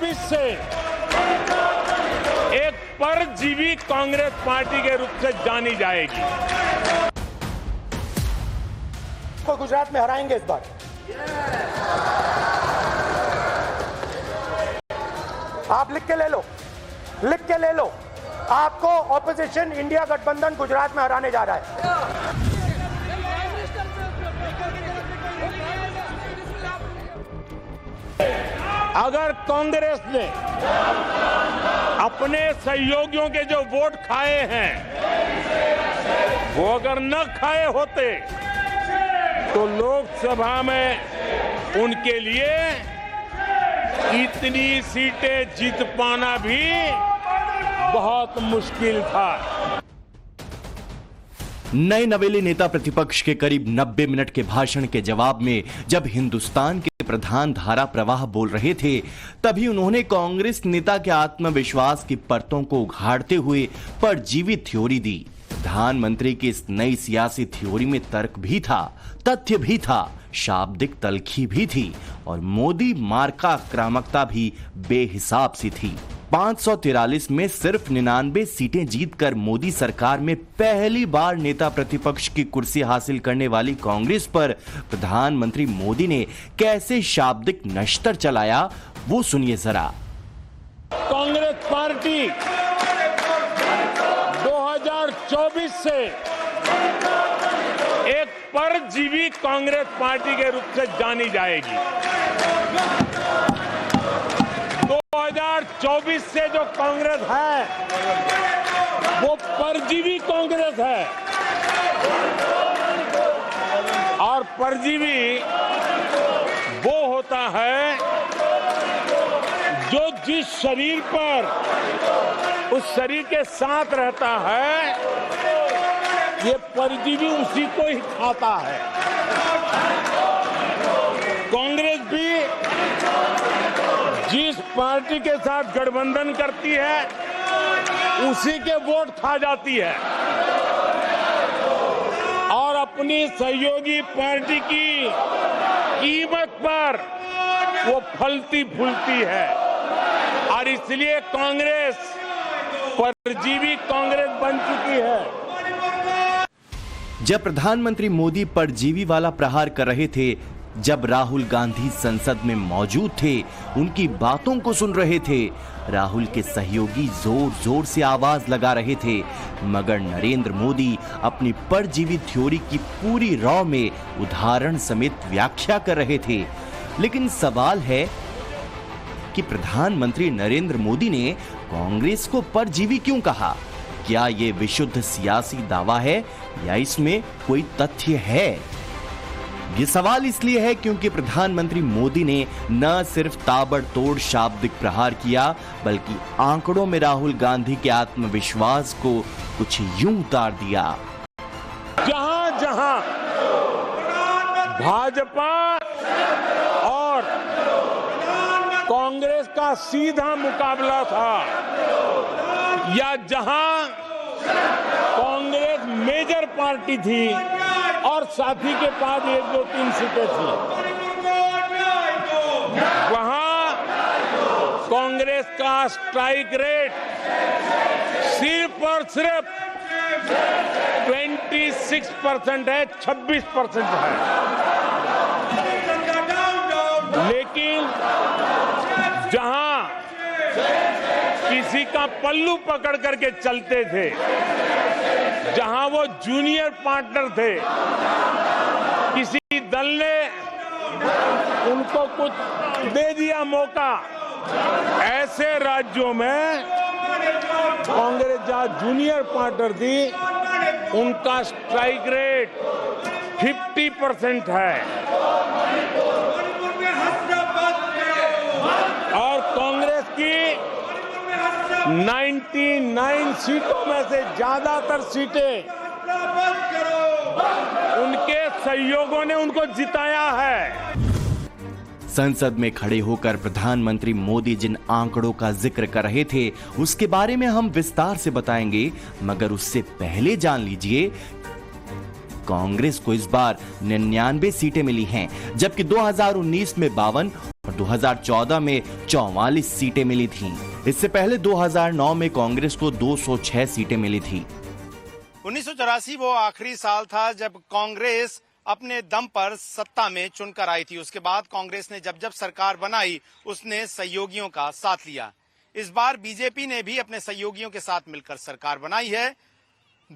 2024 से एक परजीवी कांग्रेस पार्टी के रूप से जानी जाएगी। को गुजरात में हराएंगे इस बार। आप लिख के ले लो, लिख के ले लो। आपको ऑपोजिशन इंडिया गठबंधन गुजरात में हराने जा रहा है। अगर कांग्रेस ने अपने सहयोगियों के जो वोट खाए हैं वो अगर न खाए होते तो लोकसभा में उनके लिए इतनी सीटें जीत पाना भी बहुत मुश्किल था। नए नवेले नेता प्रतिपक्ष के करीब 90 मिनट के भाषण के जवाब में जब हिंदुस्तान के प्रधान धारा प्रवाह बोल रहे थे, तभी उन्होंने कांग्रेस नेता के आत्मविश्वास की परतों को उघाड़ते हुए परजीवी थ्योरी दी। प्रधानमंत्री की इस नई सियासी थ्योरी में तर्क भी था, तथ्य भी था, शाब्दिक तलखी भी थी और मोदी मार्का आक्रामकता भी बेहिसाब सी थी। 543 में सिर्फ 99 सीटें जीतकर मोदी सरकार में पहली बार नेता प्रतिपक्ष की कुर्सी हासिल करने वाली कांग्रेस पर प्रधानमंत्री मोदी ने कैसे शाब्दिक नश्तर चलाया, वो सुनिए जरा। कांग्रेस पार्टी 2024 से एक परजीवी कांग्रेस पार्टी के रूप से जानी जाएगी। 2024 से जो कांग्रेस है वो परजीवी कांग्रेस है और परजीवी वो होता है जो जिस शरीर पर उस शरीर के साथ रहता है ये परजीवी उसी को ही खाता है। कांग्रेस भी जिस पार्टी के साथ गठबंधन करती है उसी के वोट खा जाती है और अपनी सहयोगी पार्टी की कीमत पर वो फलती फूलती है और इसलिए कांग्रेस परजीवी कांग्रेस बन चुकी है। जब प्रधानमंत्री मोदी परजीवी वाला प्रहार कर रहे थे, जब राहुल गांधी संसद में मौजूद थे, उनकी बातों को सुन रहे थे, राहुल के सहयोगी जोर जोर से आवाज लगा रहे थे, मगर नरेंद्र मोदी अपनी परजीवी थ्योरी की पूरी रॉ में उदाहरण समेत व्याख्या कर रहे थे। लेकिन सवाल है कि प्रधानमंत्री नरेंद्र मोदी ने कांग्रेस को परजीवी क्यों कहा? क्या यह विशुद्ध सियासी दावा है या इसमें कोई तथ्य है? ये सवाल इसलिए है क्योंकि प्रधानमंत्री मोदी ने न सिर्फ ताबड़तोड़ शाब्दिक प्रहार किया, बल्कि आंकड़ों में राहुल गांधी के आत्मविश्वास को कुछ यूं उतार दिया। जहां जहां भाजपा और कांग्रेस का सीधा मुकाबला था या जहां कांग्रेस मेजर पार्टी थी और साथी के पास 1, 2, 3 सीटें थी, वहां कांग्रेस का स्ट्राइक रेट सिर्फ और सिर्फ 26% है, 26% है। लेकिन जहां किसी का पल्लू पकड़ करके चलते थे, जहां वो जूनियर पार्टनर थे, किसी दल ने उनको कुछ दे दिया मौका, ऐसे राज्यों में कांग्रेस जहां जूनियर पार्टनर थी उनका स्ट्राइक रेट 50% है और कांग्रेस की 99 सीटों में से ज्यादातर सीटें उनके सहयोगियों ने उनको जिताया है। संसद में खड़े होकर प्रधानमंत्री मोदी जिन आंकड़ों का जिक्र कर रहे थे उसके बारे में हम विस्तार से बताएंगे, मगर उससे पहले जान लीजिए कांग्रेस को इस बार 99 सीटें मिली हैं, जबकि 2019 में 52 और और 2014 में 44 सीटें मिली थीं। इससे पहले 2009 में कांग्रेस को 206 सीटें मिली थी। 1984 वो आखिरी साल था जब कांग्रेस अपने दम पर सत्ता में चुनकर आई थी। उसके बाद कांग्रेस ने जब जब सरकार बनाई उसने सहयोगियों का साथ लिया। इस बार बीजेपी ने भी अपने सहयोगियों के साथ मिलकर सरकार बनाई है।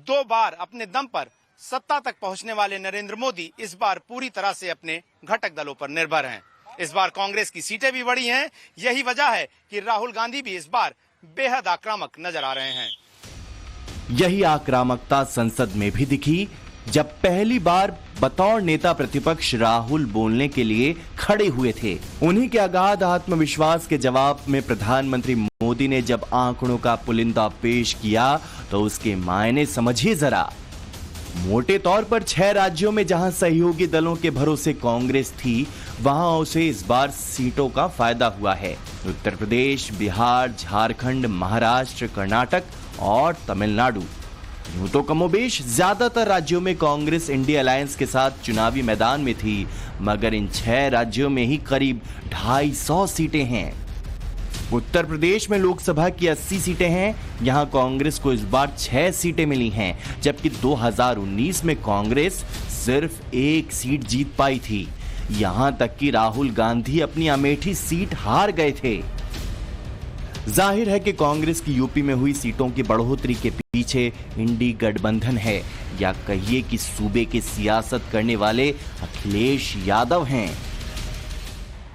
2 बार अपने दम पर सत्ता तक पहुंचने वाले नरेंद्र मोदी इस बार पूरी तरह से अपने घटक दलों पर निर्भर हैं। इस बार कांग्रेस की सीटें भी बढ़ी हैं। यही वजह है कि राहुल गांधी भी इस बार बेहद आक्रामक नजर आ रहे हैं। यही आक्रामकता संसद में भी दिखी जब पहली बार बतौर नेता प्रतिपक्ष राहुल बोलने के लिए खड़े हुए थे। उन्हीं के अगाध आत्मविश्वास के जवाब में प्रधानमंत्री मोदी ने जब आंकड़ों का पुलिंदा पेश किया तो उसके मायने समझिए जरा। मोटे तौर पर 6 राज्यों में जहां सहयोगी दलों के भरोसे कांग्रेस थी, वहां उसे इस बार सीटों का फायदा हुआ है। उत्तर प्रदेश, बिहार, झारखंड, महाराष्ट्र, कर्नाटक और तमिलनाडु। यूं तो कमोबेश ज्यादातर राज्यों में कांग्रेस इंडिया अलायंस के साथ चुनावी मैदान में थी, मगर इन 6 राज्यों में ही करीब 250 सीटें हैं। उत्तर प्रदेश में लोकसभा की 80 सीटें हैं। यहां कांग्रेस को इस बार 6 सीटें मिली हैं, जबकि 2019 में कांग्रेस सिर्फ 1 सीट जीत पाई थी। यहां तक कि राहुल गांधी अपनी अमेठी सीट हार गए थे। जाहिर है कि कांग्रेस की यूपी में हुई सीटों की बढ़ोतरी के पीछे इंडी गठबंधन है, या कहिए कि सूबे की सियासत करने वाले अखिलेश यादव हैं।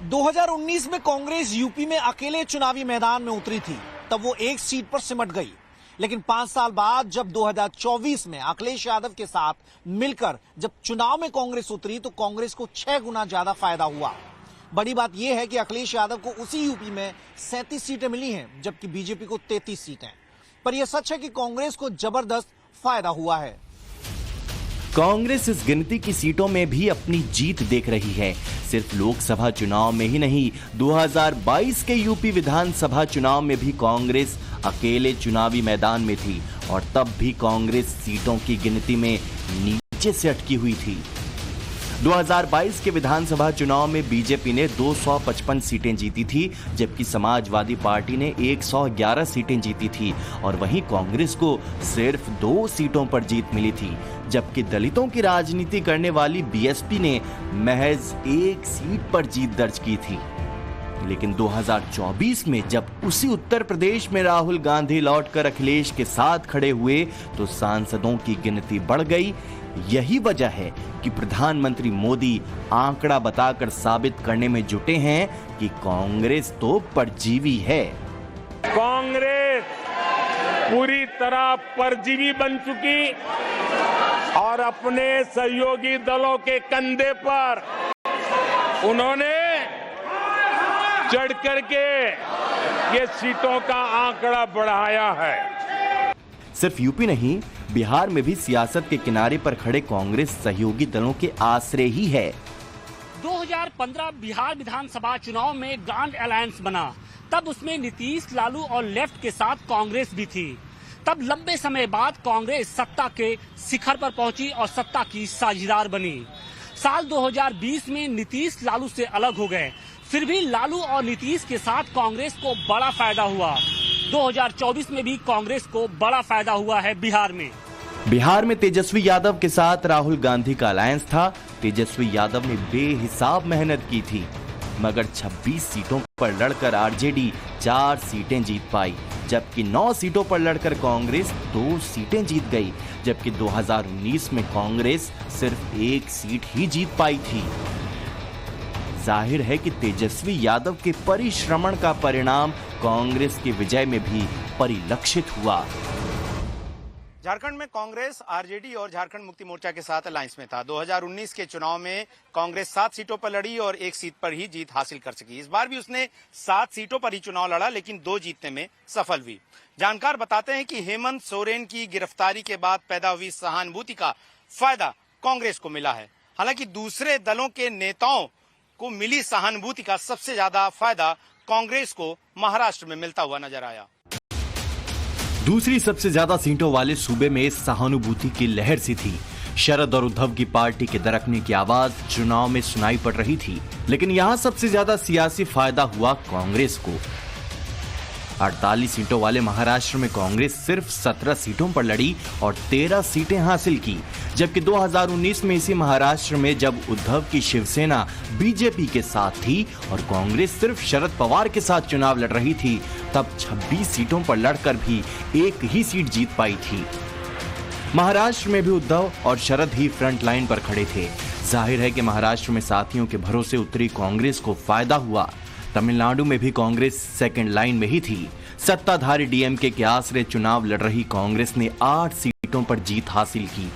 2019 में कांग्रेस यूपी में अकेले चुनावी मैदान में उतरी थी, तब वो 1 सीट पर सिमट गई। लेकिन 5 साल बाद जब 2024 में अखिलेश यादव के साथ मिलकर जब चुनाव में कांग्रेस उतरी तो कांग्रेस को 6 गुना ज्यादा फायदा हुआ। बड़ी बात यह है कि अखिलेश यादव को उसी यूपी में 37 सीटें मिली हैं, जबकि बीजेपी को 33 सीटें। पर यह सच है कि कांग्रेस को जबरदस्त फायदा हुआ है। कांग्रेस इस गिनती की सीटों में भी अपनी जीत देख रही है। सिर्फ लोकसभा चुनाव में ही नहीं, 2022 के यूपी विधानसभा चुनाव में भी कांग्रेस अकेले चुनावी मैदान में थी, और तब भी कांग्रेस सीटों की गिनती में नीचे से अटकी हुई थी। 2022 के विधानसभा चुनाव में बीजेपी ने 255 सीटें जीती थी, जबकि समाजवादी पार्टी ने 111 सीटें जीती थी, और वहीं कांग्रेस को सिर्फ 2 सीटों पर जीत मिली थी, जबकि दलितों की राजनीति करने वाली बीएसपी ने महज 1 सीट पर जीत दर्ज की थी। लेकिन 2024 में जब उसी उत्तर प्रदेश में राहुल गांधी लौटकर अखिलेश के साथ खड़े हुए तो सांसदों की गिनती बढ़ गई। यही वजह है कि प्रधानमंत्री मोदी आंकड़ा बताकर साबित करने में जुटे हैं कि कांग्रेस तो परजीवी है। कांग्रेस पूरी तरह परजीवी बन चुकी और अपने सहयोगी दलों के कंधे पर उन्होंने चढ़ करके ये सीटों का आंकड़ा बढ़ाया है। सिर्फ यूपी नहीं, बिहार में भी सियासत के किनारे पर खड़े कांग्रेस सहयोगी दलों के आसरे ही है। 2015 बिहार विधानसभा चुनाव में ग्रांड अलायंस बना, तब उसमें नीतीश, लालू और लेफ्ट के साथ कांग्रेस भी थी। तब लंबे समय बाद कांग्रेस सत्ता के शिखर पर पहुंची और सत्ता की साझीदार बनी। साल 2020 में नीतीश लालू से अलग हो गए, फिर भी लालू और नीतीश के साथ कांग्रेस को बड़ा फायदा हुआ। 2024 में भी कांग्रेस को बड़ा फायदा हुआ है बिहार में। बिहार में तेजस्वी यादव के साथ राहुल गांधी का अलायंस था। तेजस्वी यादव ने बेहिसाब मेहनत की थी, मगर 26 सीटों पर लड़कर आरजेडी 4 सीटें जीत पाई, जबकि 9 सीटों पर लड़कर कांग्रेस 2 सीटें जीत गई, जबकि 2019 में कांग्रेस सिर्फ 1 सीट ही जीत पाई थी। जाहिर है कि तेजस्वी यादव के परिश्रमण का परिणाम कांग्रेस की विजय में भी परिलक्षित हुआ। झारखंड में कांग्रेस आरजेडी और झारखंड मुक्ति मोर्चा के साथ अलायंस में था। 2019 के चुनाव में कांग्रेस 7 सीटों पर लड़ी और 1 सीट पर ही जीत हासिल कर सकी। इस बार भी उसने 7 सीटों पर ही चुनाव लड़ा, लेकिन 2 जीतने में सफल हुई। जानकार बताते हैं कि हेमंत सोरेन की गिरफ्तारी के बाद पैदा हुई सहानुभूति का फायदा कांग्रेस को मिला है। हालांकि दूसरे दलों के नेताओं को मिली सहानुभूति का सबसे ज्यादा फायदा कांग्रेस को महाराष्ट्र में मिलता हुआ नजर आया। दूसरी सबसे ज्यादा सीटों वाले सूबे में सहानुभूति की लहर सी थी। शरद और उद्धव की पार्टी के दरकने की आवाज चुनाव में सुनाई पड़ रही थी, लेकिन यहां सबसे ज्यादा सियासी फायदा हुआ कांग्रेस को। 48 सीटों वाले महाराष्ट्र में कांग्रेस सिर्फ 17 सीटों पर लड़ी और 13 सीटें हासिल की, जबकि 2019 में इसी महाराष्ट्र में जब उद्धव की शिवसेना बीजेपी के साथ थी और कांग्रेस सिर्फ शरद पवार के साथ चुनाव लड़ रही थी, तब 26 सीटों पर लड़कर भी एक ही सीट जीत पाई थी। महाराष्ट्र में भी उद्धव और शरद ही फ्रंट लाइन पर खड़े थे। जाहिर है कि महाराष्ट्र में साथियों के भरोसे उतरी कांग्रेस को फायदा हुआ। तमिलनाडु में भी कांग्रेस सेकंड लाइन में ही थी। सत्ताधारी डीएमके के आसरे चुनाव लड़ रही कांग्रेस ने 8 सीटों पर जीत हासिल की।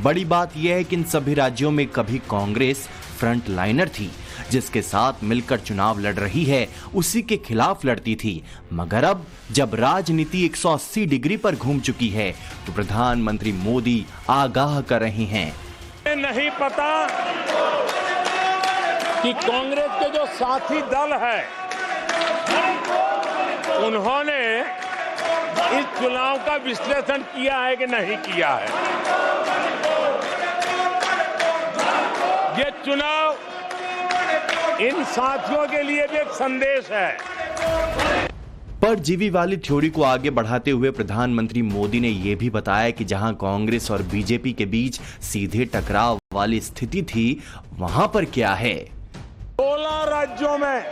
बड़ी बात यह है कि इन सभी राज्यों में कभी कांग्रेस फ्रंट लाइनर थी, जिसके साथ मिलकर चुनाव लड़ रही है उसी के खिलाफ लड़ती थी। मगर अब जब राजनीति 180 डिग्री पर घूम चुकी है तो प्रधानमंत्री मोदी आगाह कर रहे हैं। नहीं पता कि कांग्रेस के जो साथी दल है उन्होंने इस चुनाव का विश्लेषण किया है कि नहीं किया है। ये चुनाव इन साथियों के लिए भी एक संदेश है। परजीवी वाली थ्योरी को आगे बढ़ाते हुए प्रधानमंत्री मोदी ने यह भी बताया कि जहां कांग्रेस और बीजेपी के बीच सीधे टकराव वाली स्थिति थी, वहां पर क्या है। 16 राज्यों में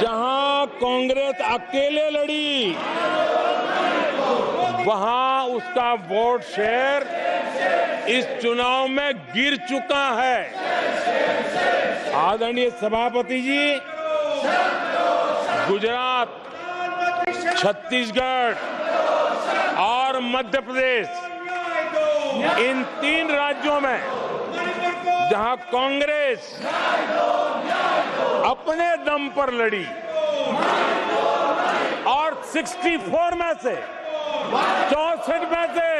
जहां कांग्रेस अकेले लड़ी, वहां उसका वोट शेयर इस चुनाव में गिर चुका है। आदरणीय सभापति जी, गुजरात, छत्तीसगढ़ और मध्य प्रदेश, इन 3 राज्यों में जहां कांग्रेस अपने दम पर लड़ी और 64 में से 64 में से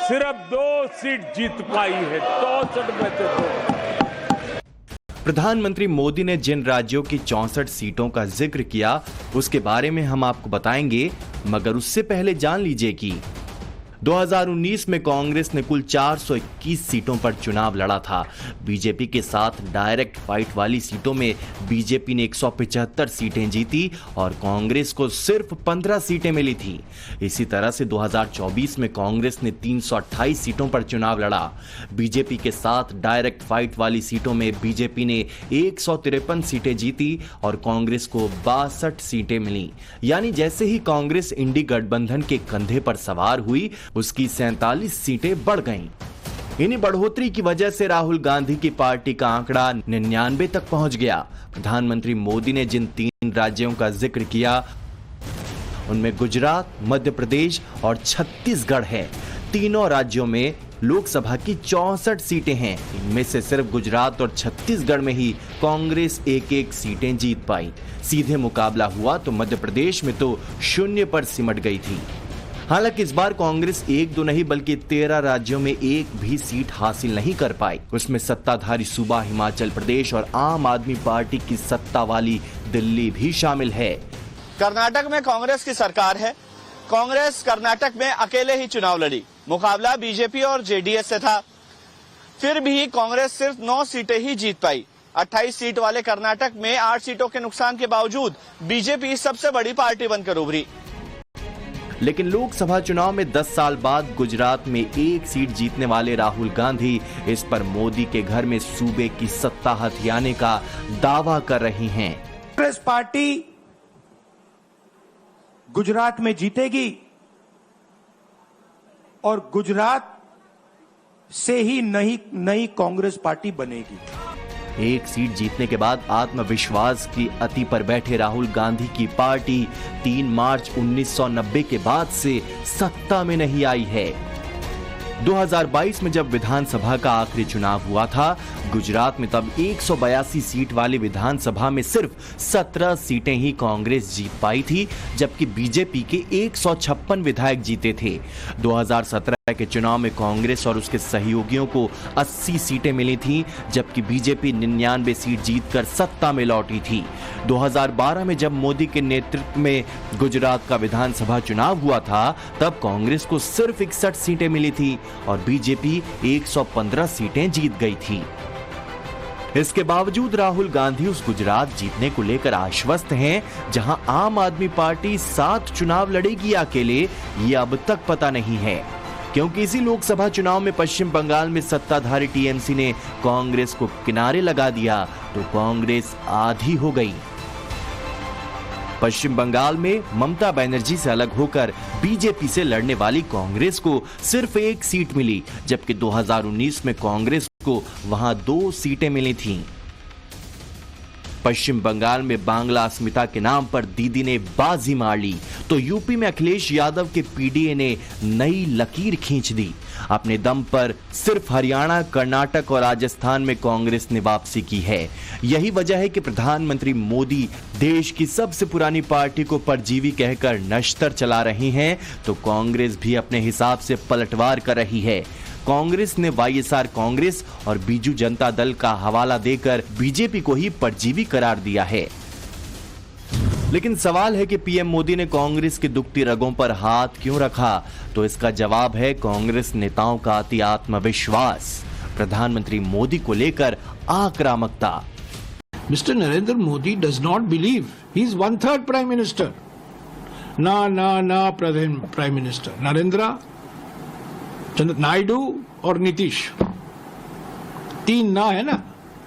सिर्फ 2 सीट जीत पाई है। 64 में से 2। प्रधानमंत्री मोदी ने जिन राज्यों की 64 सीटों का जिक्र किया उसके बारे में हम आपको बताएंगे, मगर उससे पहले जान लीजिए कि 2019 में कांग्रेस ने कुल 421 सीटों पर चुनाव लड़ा था। बीजेपी के साथ डायरेक्ट फाइट वाली सीटों में बीजेपी ने 175 सीटें जीती और कांग्रेस को सिर्फ 15 सीटें मिली थी। इसी तरह से 2024 में कांग्रेस ने 328 सीटों पर चुनाव लड़ा। बीजेपी के साथ डायरेक्ट फाइट वाली सीटों में बीजेपी ने 153 सीटें जीती और कांग्रेस को 62 सीटें मिली। यानी जैसे ही कांग्रेस इंडी गठबंधन के कंधे पर सवार हुई, उसकी 47 सीटें बढ़ गईं। इन्हीं बढ़ोतरी की वजह से राहुल गांधी की पार्टी का आंकड़ा 99 तक पहुंच गया। प्रधानमंत्री मोदी ने जिन 3 राज्यों का जिक्र किया उनमें गुजरात, मध्य प्रदेश और छत्तीसगढ़ है। तीनों राज्यों में लोकसभा की 64 सीटें हैं। इनमें से सिर्फ गुजरात और छत्तीसगढ़ में ही कांग्रेस 1-1 सीटें जीत पाई। सीधे मुकाबला हुआ तो मध्य प्रदेश में तो 0 पर सिमट गई थी। हालांकि इस बार कांग्रेस 1-2 नहीं बल्कि 13 राज्यों में एक भी सीट हासिल नहीं कर पाई। उसमें सत्ताधारी सूबा हिमाचल प्रदेश और आम आदमी पार्टी की सत्ता वाली दिल्ली भी शामिल है। कर्नाटक में कांग्रेस की सरकार है। कांग्रेस कर्नाटक में अकेले ही चुनाव लड़ी। मुकाबला बीजेपी और जेडीएस से था। फिर भी कांग्रेस सिर्फ 9 सीटें ही जीत पाई। 28 सीट वाले कर्नाटक में 8 सीटों के नुकसान के बावजूद बीजेपी सबसे बड़ी पार्टी बनकर उभरी। लेकिन लोकसभा चुनाव में 10 साल बाद गुजरात में 1 सीट जीतने वाले राहुल गांधी इस पर मोदी के घर में सूबे की सत्ता हथियाने का दावा कर रही हैं। कांग्रेस पार्टी गुजरात में जीतेगी और गुजरात से ही नई कांग्रेस पार्टी बनेगी। 1 सीट जीतने के बाद आत्मविश्वास की अति पर बैठे राहुल गांधी की पार्टी 3 मार्च 1990 के बाद से सत्ता में नहीं आई है। 2022 में जब विधानसभा का आखिरी चुनाव हुआ था, गुजरात में तब 182 सीट वाली विधानसभा में सिर्फ 17 सीटें ही कांग्रेस जीत पाई थी, जबकि बीजेपी के 156 विधायक जीते थे। 2017 के चुनाव में कांग्रेस और उसके सहयोगियों को 80 सीटें मिली थी, जबकि बीजेपी 99 सीट जीतकर सत्ता में लौटी थी। 2012 में जब मोदी के नेतृत्व में गुजरात का विधानसभा चुनाव हुआ था, तब कांग्रेस को सिर्फ 61 सीटें मिली थी और बीजेपी 115 सीटें जीत गई थी। इसके बावजूद राहुल गांधी उस गुजरात जीतने को लेकर आश्वस्त हैं, जहां आम आदमी पार्टी 7 चुनाव लड़ेगी अकेले, ये अब तक पता नहीं है, क्योंकि इसी लोकसभा चुनाव में पश्चिम बंगाल में सत्ताधारी टीएमसी ने कांग्रेस को किनारे लगा दिया तो कांग्रेस आधी हो गई। पश्चिम बंगाल में ममता बनर्जी से अलग होकर बीजेपी से लड़ने वाली कांग्रेस को सिर्फ 1 सीट मिली, जबकि 2019 में कांग्रेस को वहां 2 सीटें मिली थीं। पश्चिम बंगाल में बांग्ला अस्मिता के नाम पर दीदी ने बाजी मार ली, तो यूपी में अखिलेश यादव के पीडीए ने नई लकीर खींच दी। अपने दम पर सिर्फ हरियाणा, कर्नाटक और राजस्थान में कांग्रेस ने वापसी की है। यही वजह है कि प्रधानमंत्री मोदी देश की सबसे पुरानी पार्टी को परजीवी कहकर नश्तर चला रही हैं, तो कांग्रेस भी अपने हिसाब से पलटवार कर रही है। कांग्रेस ने वाईएसआर कांग्रेस और बीजू जनता दल का हवाला देकर बीजेपी को ही परजीवी करार दिया है। लेकिन सवाल है कि पीएम मोदी ने कांग्रेस की दुखती रगों पर हाथ क्यों रखा, तो इसका जवाब है कांग्रेस नेताओं का अति आत्मविश्वास, प्रधानमंत्री मोदी को लेकर आक्रामकता। Mr. Narendra Modi does not believe he is 1/3 Prime Minister. Na Prime Minister. Narendra, Naidu और नीतीश, 3 ना है ना,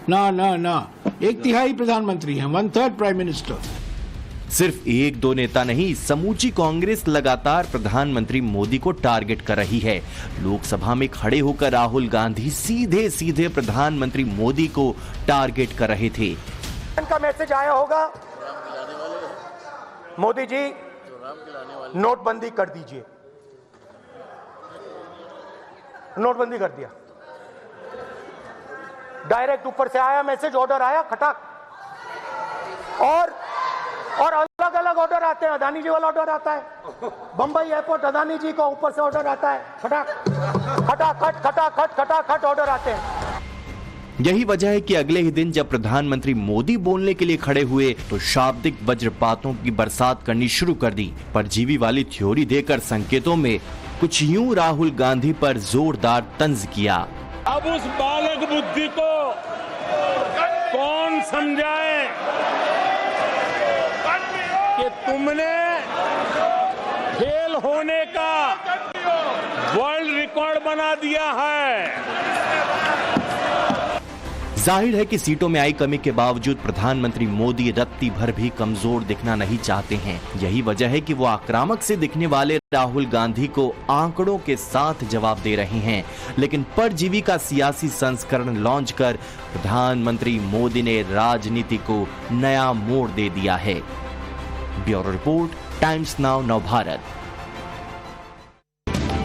ना 1/3 प्रधानमंत्री हैं, 1/3 प्राइम मिनिस्टर। सिर्फ 1-2 नेता नहीं, समूची कांग्रेस लगातार प्रधानमंत्री मोदी को टारगेट कर रही है। लोकसभा में खड़े होकर राहुल गांधी सीधे प्रधानमंत्री मोदी को टारगेट कर रहे थे। का मैसेज आया होगा, मोदी जी नोटबंदी कर दीजिए। नोटबंदी कर दिया, डायरेक्ट ऊपर से आया मैसेज, ऑर्डर आया खटाक। और अलग अलग ऑर्डर आते हैं, अदानी जी वाला ऑर्डर आता है, बंबई एयरपोर्ट अदानी जी को ऊपर से ऑर्डर आता है, खटाखट ऑर्डर आते हैं। यही वजह है कि अगले ही दिन जब प्रधानमंत्री मोदी बोलने के लिए खड़े हुए तो शाब्दिक वज्रपातों की बरसात करनी शुरू कर दी। परजीवी वाली थ्योरी देकर संकेतों में कुछ यूं राहुल गांधी पर जोरदार तंज किया। अब उस बालक बुद्धि को कौन समझाए कि तुमने फेल होने का वर्ल्ड रिकॉर्ड बना दिया है। जाहिर है कि सीटों में आई कमी के बावजूद प्रधानमंत्री मोदी रत्ती भर भी कमजोर दिखना नहीं चाहते हैं। यही वजह है कि वो आक्रामक से दिखने वाले राहुल गांधी को आंकड़ों के साथ जवाब दे रहे हैं। लेकिन परजीवी का सियासी संस्करण लॉन्च कर प्रधानमंत्री मोदी ने राजनीति को नया मोड़ दे दिया है। ब्यूरो रिपोर्ट, टाइम्स नाउ, नव भारत।